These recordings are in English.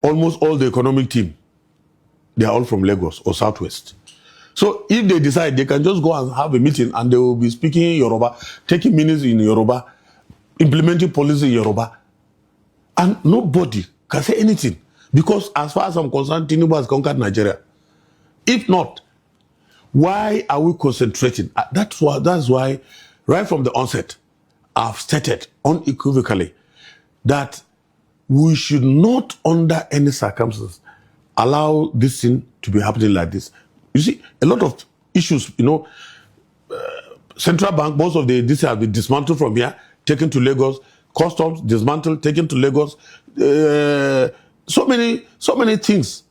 almost all the economic team, they are all from Lagos or Southwest. So if they decide, they can just go and have a meeting and they will be speaking Yoruba, taking minutes in Yoruba, implementing policy in Yoruba. And nobody can say anything. Because as far as I'm concerned, Tinubu has conquered Nigeria. If not, why are we concentrating? That's why right from the onset, I've stated unequivocally that we should not, under any circumstances, allow this thing to be happening like this. You see, a lot of issues, central bank, most of this have been dismantled from here, taken to Lagos, customs, dismantled, taken to Lagos. So many things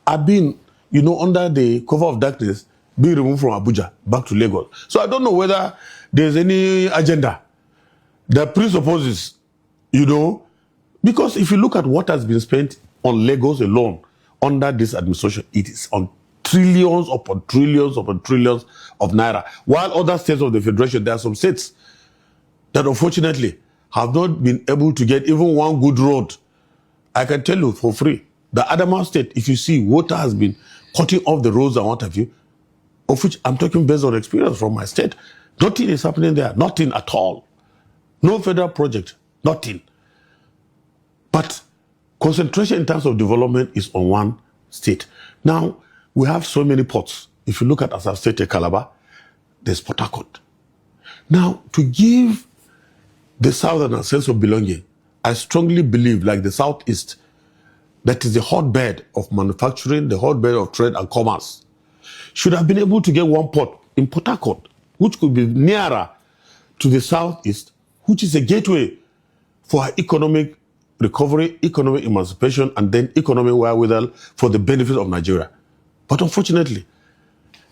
have been, under the cover of darkness, being removed from Abuja back to Lagos. So I don't know whether there's any agenda that presupposes, because if you look at what has been spent on Lagos alone under this administration, it is on trillions upon trillions upon trillions of naira. While other states of the Federation, there are some states that unfortunately have not been able to get even one good road. I can tell you for free, the Adamawa state, if you see, water has been cutting off the roads and what have you, of which I'm talking based on experience from my state. Nothing is happening there, nothing at all. No federal project, nothing. But concentration in terms of development is on one state. Now, we have so many ports. If you look at, as I've stated, Calabar, there's Port Harcourt. Now, to give the Southern a sense of belonging, I strongly believe, like the Southeast, that is the hotbed of manufacturing, the hotbed of trade and commerce, should have been able to get one port in Port Harcourt, which could be nearer to the Southeast, which is a gateway for economic recovery, economic emancipation, and then economic wherewithal for the benefit of Nigeria. But unfortunately,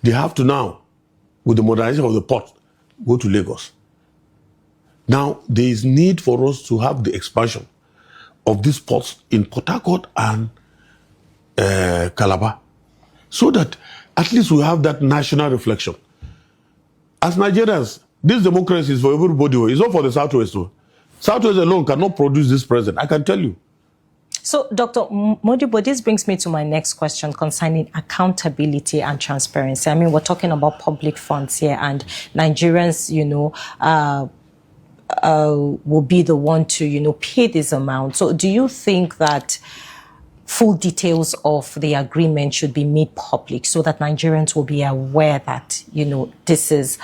they have to now, with the modernization of the port, go to Lagos. Now, there is need for us to have the expansion of these ports in Port Harcourt and Calabar, so that at least we have that national reflection. As Nigerians, this democracy is for everybody. It's not for the Southwest. Southwest alone cannot produce this president, I can tell you. So, Dr. Modibo, this brings me to my next question concerning accountability and transparency. I mean, we're talking about public funds here, and Nigerians, will be the one to, pay this amount. So do you think that full details of the agreement should be made public so that Nigerians will be aware that, this is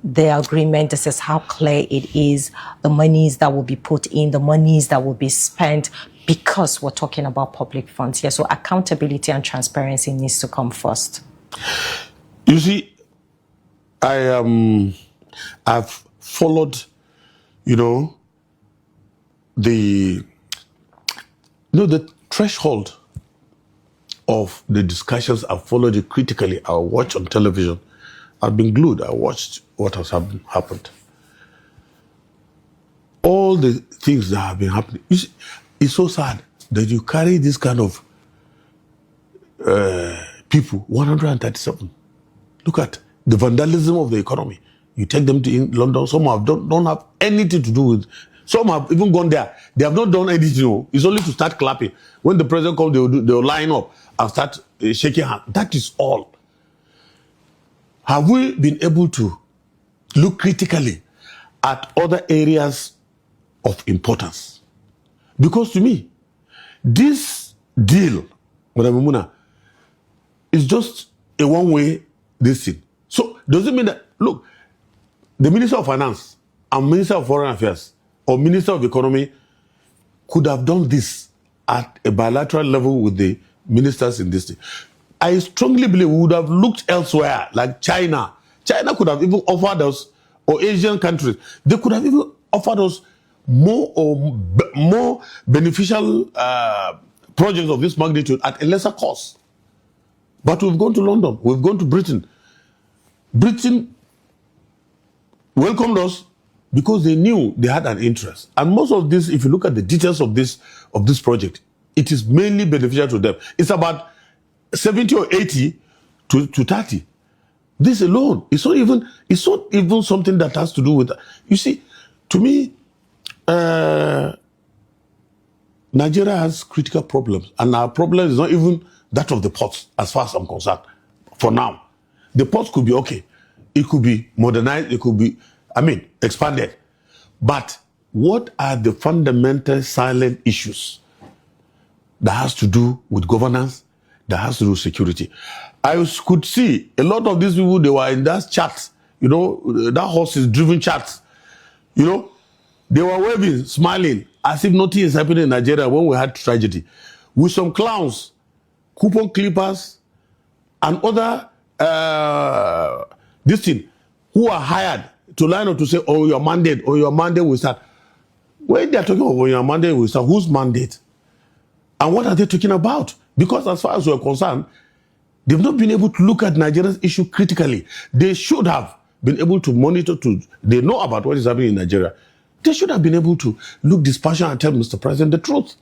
the agreement, this is how clear it is, the monies that will be put in, the monies that will be spent, because we're talking about public funds here. So accountability and transparency needs to come first. You see, I've followed, the threshold of the discussions. I've followed it critically. I watch on television. I've been glued. I watched what has happened. All the things that have been happening. You see, it's so sad that you carry this kind of people, 137. Look at the vandalism of the economy. You take them to London. Some don't have anything to do with. Some have even gone there. They have not done anything. It's only to start clapping. When the president comes, they'll line up and start shaking hands. That is all. Have we been able to look critically at other areas of importance? Because to me, this deal, Madam Muna, is just a one-way this thing. So does it mean that, look, the Minister of Finance and Minister of Foreign Affairs or Minister of Economy could have done this at a bilateral level with the ministers in this thing? I strongly believe we would have looked elsewhere, like China. China could have even offered us, or Asian countries, they could have even offered us more beneficial projects of this magnitude at a lesser cost. But we've gone to London, we've gone to Britain. Britain welcomed us because they knew they had an interest. And most of this, if you look at the details of this project, it is mainly beneficial to them. It's about 70 or 80 to 30. This alone, it's not even something that has to do with, you see, to me, the Nigeria has critical problems, and our problem is not even that of the ports, as far as I'm concerned, for now. The ports could be okay. It could be modernized, it could be, expanded. But what are the fundamental silent issues that has to do with governance, that has to do with security? I could see a lot of these people, they were in that chat, that horses-driven chat, they were waving, smiling, as if nothing is happening in Nigeria when we had tragedy. With some clowns, coupon clippers, and other who are hired to line up to say, your mandate will start. When they are talking about your mandate will start, whose mandate? And what are they talking about? Because as far as we're concerned, they've not been able to look at Nigeria's issue critically. They should have been able to monitor, they know about what is happening in Nigeria. They should have been able to look dispassionate and tell Mr. President the truth.